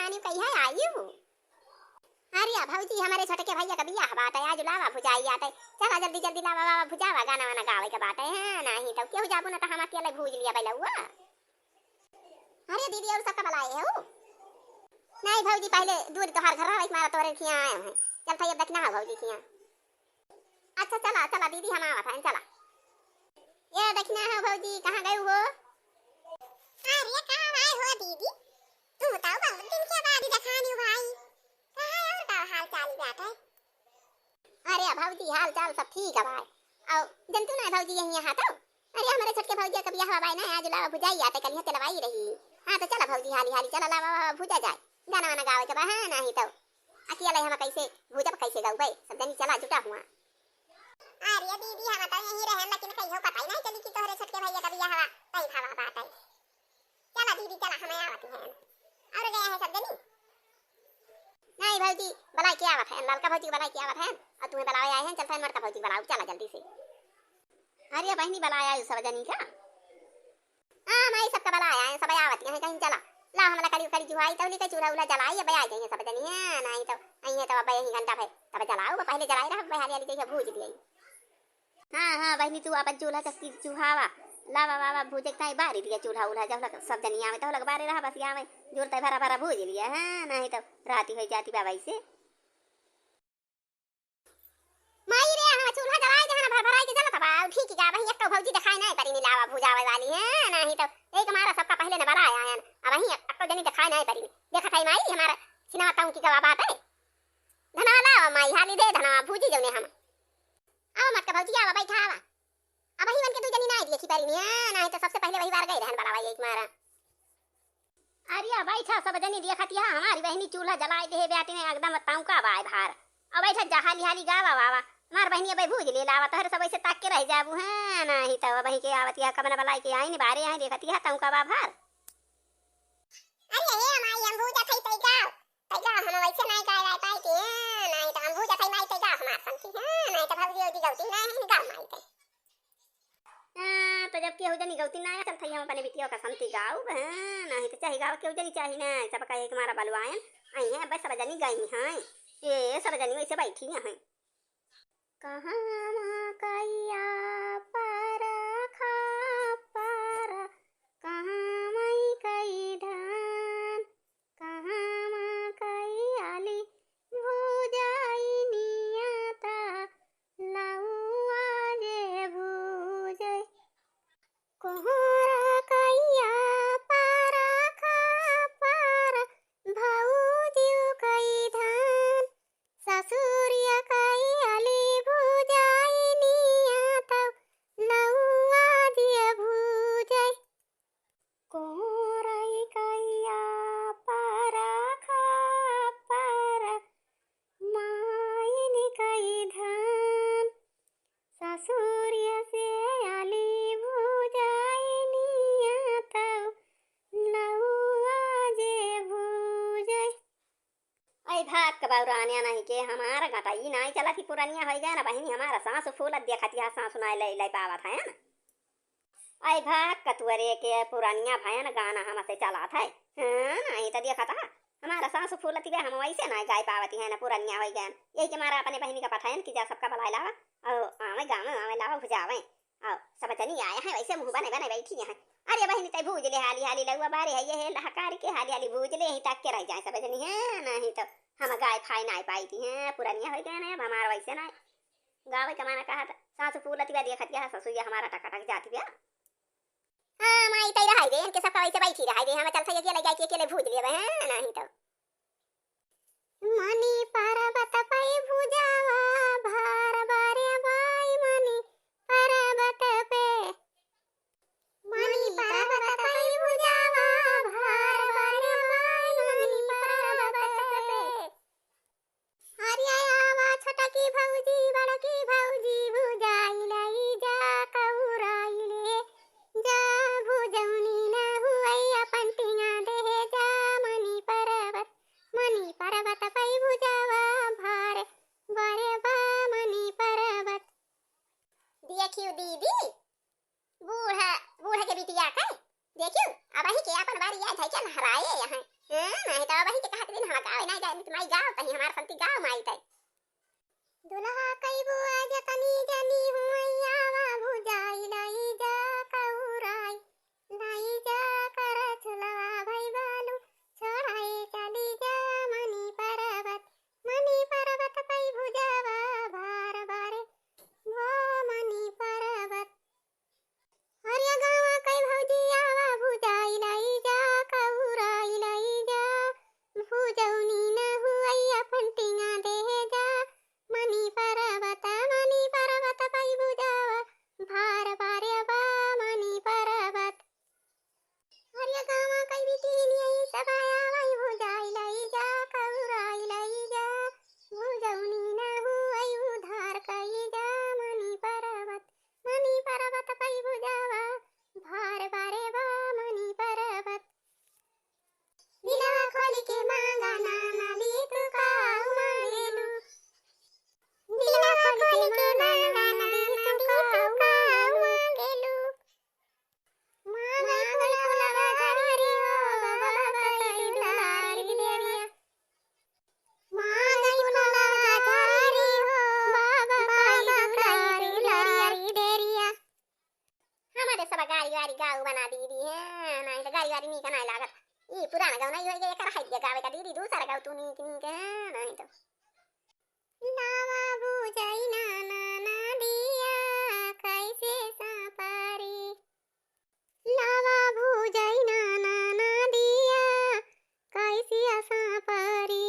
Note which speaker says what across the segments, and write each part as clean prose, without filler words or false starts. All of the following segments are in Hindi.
Speaker 1: आनी कहिया आई हूँ। अरे भौजी हमारे छोटे के भैया का बियाह बात है आज लावा भुजाई आते। चला जल्दी जल्दी लावा वावा भुजावा गाना वाना गावे के बात है नहीं तो क्यों जाबू ना तो हम अकेले भूज लिया बैलुआ। अरे दीदी और सबका बुलाए हो? नहीं भौजी पहले दूर तो हर घर रहा मारा तोरे खिया आए हैं। चल भाई अब देखना है भौजी खिया। अच्छा चला चला दीदी हम आवत हैं चला। ये देखना है भौजी कहाँ गए हो? अरे कहाँ आए हो दीदी? तुम बताओ बहुत दिन के बाद दिखानी हो भाई। कहाँ और का हाल चाल बात है? अरे भौजी हाल चाल सब ठीक है भाई। और जंतु ना भौजी यहीं यहाँ तो। अरे हमारे छोटके भौजी का बियाह हुआ ना आज लावा भुजाई आते कल यहाँ चलवाई रही। हाँ तो चला भौजी हाली हाली चला लावा भुजा जाए गाना वाना गावे के बहा नहीं तो अकेले हम कैसे भुजब कैसे गाऊ भाई सब जनी चला जुटा हुआ। अरे दीदी हम तो यहीं रहे लेकिन कहीं पता ही नहीं चली कि तोहरे छोटके भैया का बियाह हुआ कहीं खावा बात है। चला दीदी चला हमें आवत है और गए हैं सब जनी। नहीं भौजी बलाई क्या आवत है ललका भौजी बलाई क्या आवत है और तुम्हें बलाए आए हैं चल फैन मरका भौजी बलाओ चला जल्दी से। अरे बहनी बलाया है सब जनी का। हां मैं सबका बलाया है सब आवत हैं कहीं चला ला हमला करी करी जुहाई तौली के चूल्हा उला जलाई अब आ जाएंगे सब जनी है नहीं तो अइए तो अब यही घंटा है तब जलाओ पहले जलाई रहा बहारी वाली जैसे भूज दिए। हां बहनी तू अपन चूल्हा चक्की चूहावा लावा वावा भूजे ताई बारी दिया चूल्हा उल्हा जब लग सब जनी आवे तो लग बारे रहा बस आवे जोरते भरा भरा भूज लिया है नहीं तो राती हो जाती बाबाई से। माई रे हम चूल्हा जलाए जहां भर भराई के जलत बा ठीक का वही एक तो भौजी दिखाई नहीं परी लावा भुजावे वाली है नहीं तो एक हमारा सबका पहले ने बनाया है अब वही एक तो जनी दिखाई नहीं परी देखा था माई हमारा सिनेमा टाउन की का बात है। धना ला माई हाली दे धना भूजी जौने हम आओ मत का भौजी आवा बैठा आवा अब वही मन के तू जनी नहीं देखी परी नहीं तो सबसे पहले वही बार गए रहन वाला एक मारा। अरे बैठा सब जनी देखती है हमारी बहनी चूल्हा जलाए दे बेटी ने एकदम ताऊ का बाय भार अब बैठा जहाली हाली गावा वावा मार बहनी अब भूज ले लावा तो हर सब ऐसे ताक के रह जाबू है नहीं तो वही के आवती है कमना बलाई के आई ने बारे आई देखती है ताऊ का बा भार। अरे हे माई हम भूजा थई तई गाव हम वैसे नहीं गाय राय पाई के नहीं तो हम भूजा थई माई तई गाव हमार संती है नहीं तो भौजी ओदी गौती नहीं गाव माई तई। तो जब के हो जनी गौती ना चल थई हम अपने बिटिया का संती गाव नहीं तो चाहे गाव के हो जनी चाहे ना सब का एक मारा बलवायन आई है बस सब जनी गई हैं ये सब जनी वैसे बैठी हैं। कहाँ कैया पारा खा पारा कहाँ मई कई धान कहाँ कई आली भुजाई नियाता लाउआ जे भुजे कोहरा कैया पारा खा पारा भौजी कई धान ससुरिया कई आली भाग कबाउरानिया नहीं के हमारा घाटा ही नहीं चला थी पुरानिया हो गया ना बहनी हमारा सांस फूल देखती है सांस सुनाई ले ले पावा था ना आई भाग कतुरे के पुरानिया भयन गाना हमसे चला था नहीं तो देखा था हमारा सांस फूल थी हम वैसे ना गाय पावती है ना पुरानिया हो गया यही के हमारा अपने बहनी का पठायन कि जा सबका बलाई लावा और आवे गाँव में आवे लावा भुजावे और सब जनी आए हैं वैसे मुँह बने बने बैठी हैं। अरे बहनी तय भूज ले हाली हाली लगवा बारे है ये लहकारी के हाली हाली भूज ले ही तक के रह जाए सब जनी है नहीं तो हम गाय फाई नहीं पाई थी हैं पुरानिया हो गए ना अब हमारा वैसे ना गाँव कमाना कहा था सांस फूलती बा देखती है ससुरिया हमारा टकाटक जाती है। हाँ माई तय रहाई दे इनके सब वैसे बैठी रहाई दे हम चल सही अकेले जाके अकेले भूज लिए हैं नहीं तो मनी पर्वत पे भुजावा भार बारे बाई मनी पर्वत पे मनी पर्वत पे भुजावा भार बारे बाई मनी पर्वत पे अरे आवा छोटा की भौजी बड़ा की भौजी भुजाई लाई जा कौराई ले जा भुजौनी ना हुई पंटिया दे जा मनी पर्वत पई भुजावा भार बारे बा मनी पर्वत। देखियो दीदी बूढ़ा बूढ़ा के बिटिया का देखियो अब ही के अपन बारी याद है क्या हराए यहाँ नहीं तो वही के कहत दिन हम गावे नहीं जाए माई गाव तही हमार संती गाव माई तई दुल्हा कई बुआ जतनी जनी हुइया वा भुजाई लाई जा कौराई लाई जा कर चलवा भाई बालू छोड़ाए चली जा मनी पर्वत पई भुजावा भार बारे वो मनी पर्वत हरिया गावा कई भौजी आवा भुजाई लाई जा कौराई लाई जा भुजौनी न हुइया फंटिंगा दे जा मनी पर्वत पई भुजावा भार बारे बा मनी पर्वत हरिया गावा कई बिटिन यही सब आवा भुजाई लाई जा कौराई लाई जा भुजौनी न हुई उधार कई जा मनी पर्वत पई भुजावा भार बारे बा मनी पर्वत दिलवा खोली के मांगा नाना दी तू काऊ मांगेलू दिलवा खोली के मांगा नाना दी तू काऊ मांगेलू मांगा फुला हरी हो बाबा कई दुलारी देरिया मांगा फुला हरी हो बाबा कई दुलारी देरिया हमारे सब गाड़ी गाऊ बना दीदी है नहीं तो गाड़ी नहीं का नहीं लागत ये पुराना गाँव नहीं होएगा एकर हाइट गावे का दीदी दूसरा गाँव तू नहीं के नहीं तो लावा बुझाई ना दिया कैसे सापारी लावा बुझाई ना दिया कैसे सापारी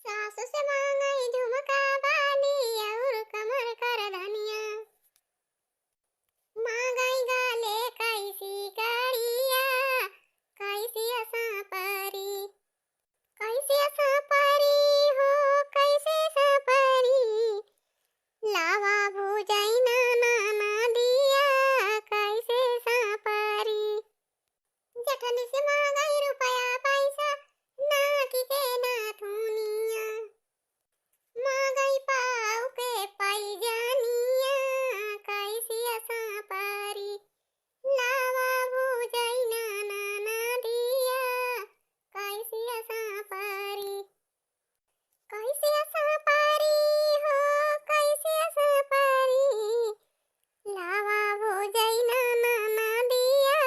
Speaker 1: सासु से मांगई झुमका बाली और कमर कर धनिया मांगई गाले कैसी कड़िया कैसी सापारी हो कैसे सापारी लावा भुजाई ना दिया कैसे सापारी जठन से मांगई रुपया पैसा ना की के ना थुनिया मांगई पाऊ के पाई जानिया कैसी सापारी लावा भुजाई ना दिया कैसी सापारी हो कैसे सापारी लावा भुजाई ना दिया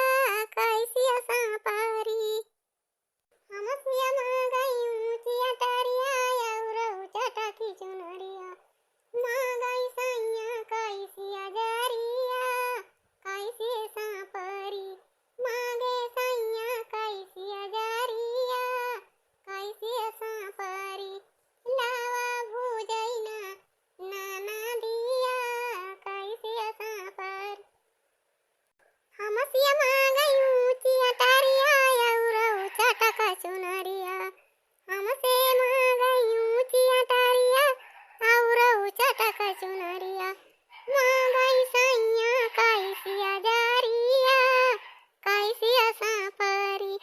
Speaker 1: कैसी सापारी हमसिया मांगई ऊंचिया टरिया और चटा की चुनरिया मांगई सैया कैसिया जरिया कैसे सापारी मांगे सैया कैसिया जरिया कैसे सापारी लावा भुजाई ना दिया कैसे सापारी हमसिया मांगई ऊंचिया टरिया और चटा का चुनरिया हमसे मांगई ऊंचिया टरिया और चटा का चुनरिया मांगई सैया कैसिया जरिया कैसिया सापारी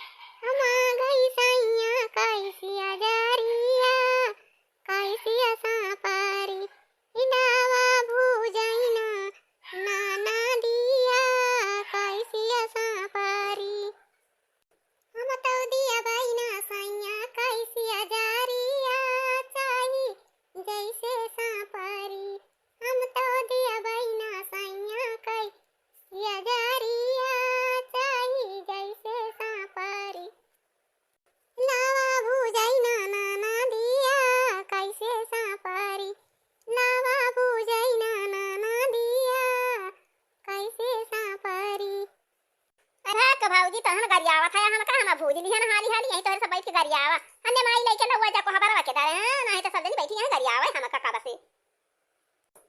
Speaker 1: मांगई सैया कैसिया जरिया कैसिया सापारी लावा भुजाई ना दिया कैसिया सापारी हम तो दिया बैना सैया कैसिया जरिया चाही जैसे सापारी हम तो दिया बैना सैया कैसिया जरिया चाही जैसे सापारी लावा भुजाई ना दिया कैसे सापारी लावा भुजाई ना दिया कैसे सापारी अरे का भाऊजी तहन गरियावा था हम का हम भूज लिहन हाली यही तोरे सब बैठ के गरियावा अन्ने माई लेके लउआ जा को हबरवा के दारे नहीं तो सब दिन बैठी यहां गरियावा हम का बसे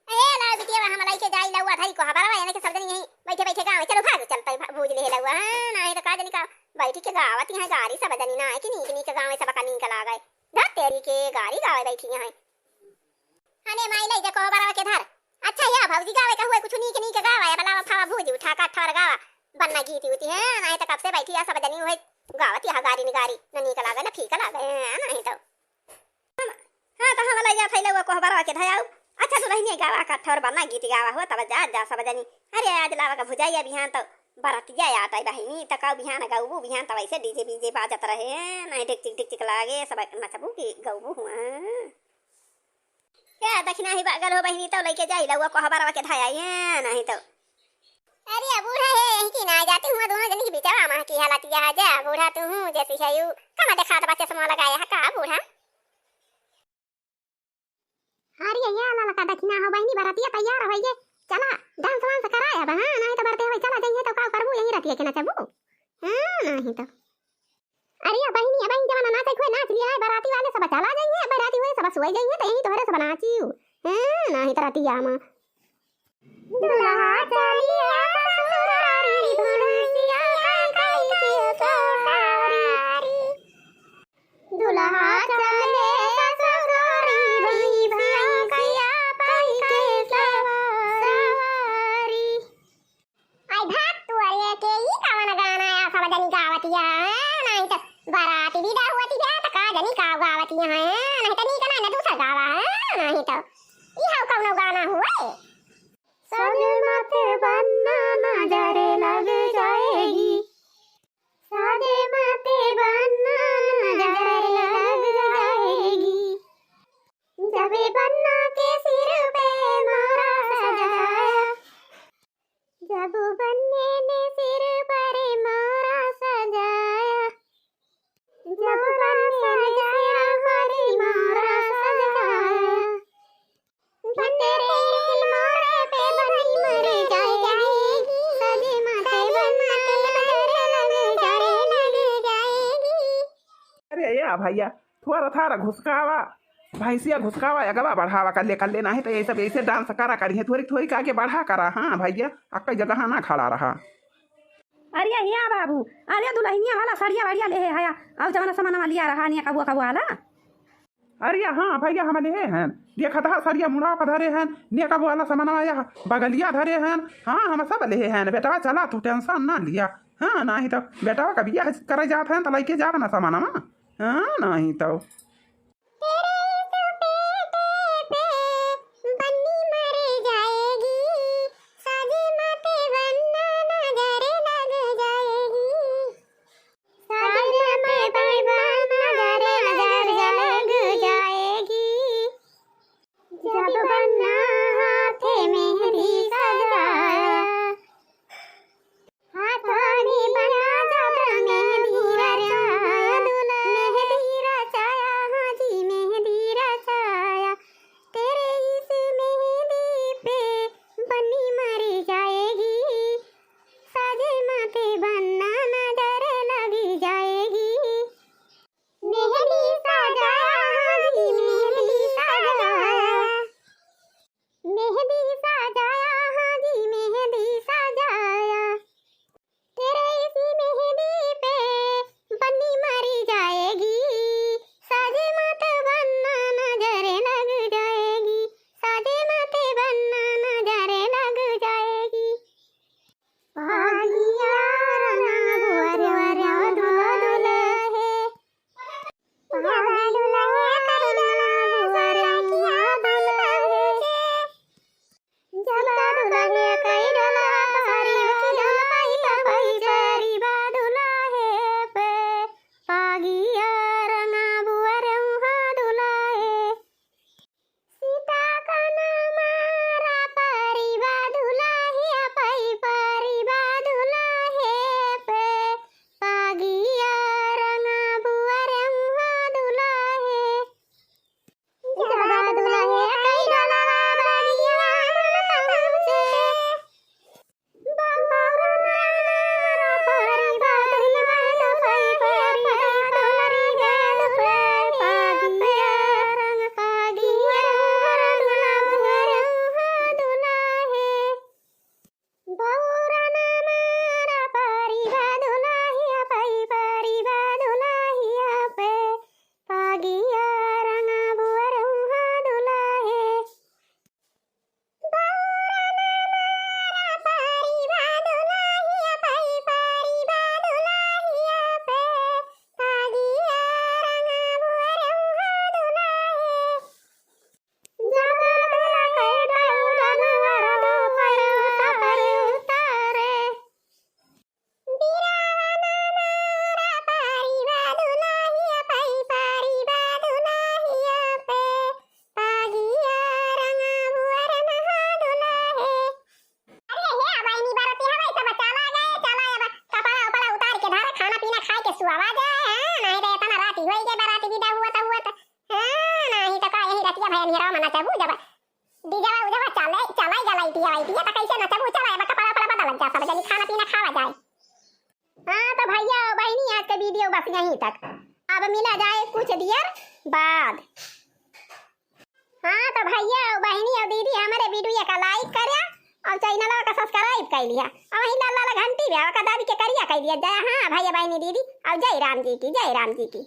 Speaker 1: ए ला बिटिया हम लेके जाई लउआ धाई को हबरवा यानी के सब दिन यही बैठे गांव चलो भाग चलते भूज ले लउआ नहीं तो का जनी का बैठी के गावत यहां गाड़ी सब जनी ना है कि नी के गांव सब का नीक लागे धा तेरी के गाड़ी गावे बैठी यहां हने माई ले जा को हबरवा के धर अच्छा या भौजी गावे का हुए कुछ नीक गावा है भला फावा भूज उठा का ठर गावा बनना गीती होती है नहीं तो कब से बैठी है सब जनी हुए गावत यहां गाड़ी निगारी न नीक लागे न फीका लागे नहीं तो हां तो हम ले जा थैले को हबरवा के धयाऊ अच्छा तो रहने गावा का ठर बनना गीत गावा हो तब जा सब जनी अरे आज लावा का भुजाइया बिहान तो बरतिया आटा बहिनी तका बिहान गौबू बिहान तब ऐसे डीजे बीजे बाजत रहे नहीं टिक टिक लागे सब नचबू की गौबू हुआ क्या दक्षिणा ही बागल हो बहिनी तो लेके जाई लउआ को हबारवा के धाया ये नहीं तो अरे बूढ़ा है यही की ना जाती हूँ दोनों जन की बिचारा मां की हालत यह जा बूढ़ा तू हूँ जैसी है यू कमा देखा तो बच्चे समूह लगाया है का बूढ़ा अरे ये ला लगा दक्षिणा हो बहिनी बरतिया तैयार हो गई चला डांस वांस कराया बा नहीं तो बरते हुए चला जाइए तो का करबू यही रहती है कि नचबू हां नहीं तो अरे बहिनी जमाना नाचे कोई नाच लिया है बराती वाले सब चला जाइए बराती हुए सब सोई जाइए तो यही तोहरे सब नाचियो हां नहीं तो रतिया में दुल्हा चलिया ससुरारी भुड़िया काई के सवारी दुल्हा चले ससुरारी भुड़िया काई के सवारी आई भाग तू अरे के ई कावन गाना या सब जनी गावतिया नहीं तो बराती विदा हुआती है तो का जनी का गावतिया है नहीं तो नी का ना दूसरा गावा है नहीं तो ई हाउ कौनो गाना हुए साजे माथे बनना नजरे लग जाएगी साजे माथे बनना नजरे लग जाएगी जब बनना के सिर पे मारा सजाया जब बनने ने सिर पर मारा सजाया जब बनने सजाया हरी मारा सजाया बंदरे मारे पे बनी मर जाएगी सजे माथे बनना के नजरे लग जाएगी
Speaker 2: अरे या भैया थोड़ा थारा घुसकावा भैंसिया घुसकावा अगवा बढ़ावा कर ले नहीं तो ये सब ऐसे डांस करा करिए थोड़ी थोड़ी आगे बढ़ा करा हाँ भैया अक्का जगह ना खड़ा रहा
Speaker 3: अरे यहाँ बाबू अरे दुल्हनिया वाला सड़िया बढ़िया ले है अब जमाना समाना लिया रहा निया कबुआ कबुआ वाला
Speaker 2: अरे हाँ भैया हम ले हैं देखा था सरिया मुड़ा का धरे हैं ने कब वाला सामान आया बगलिया धरे हैं हाँ हम सब ले हैं बेटा चला तू टेंशन ना लिया हाँ नहीं तो बेटा का बिया करे जाते हैं तो लेके जाओ ना सामान हाँ नहीं तो
Speaker 1: बेटा मना चाबू जब डीजवा उजवा चले चलाई जलाई टिया त कैसे न चाबू चला बा कपड़ा कपड़ा बदल जा सब जल्दी खाना पीना खावा जाए। हां तो भैया और बहनी आज का वीडियो बस यहीं तक, अब मिला जाए कुछ देर बाद। हाँ तो भैया और बहनी और दीदी हमारे वीडियो का लाइक करिया और चैनल का सब्सक्राइब कर लिया और वहीं लाल लाल घंटी भी का दादी के करिया कर दिया। जय हाँ भैया बहनी दीदी और जय राम जी की, जय राम जी की।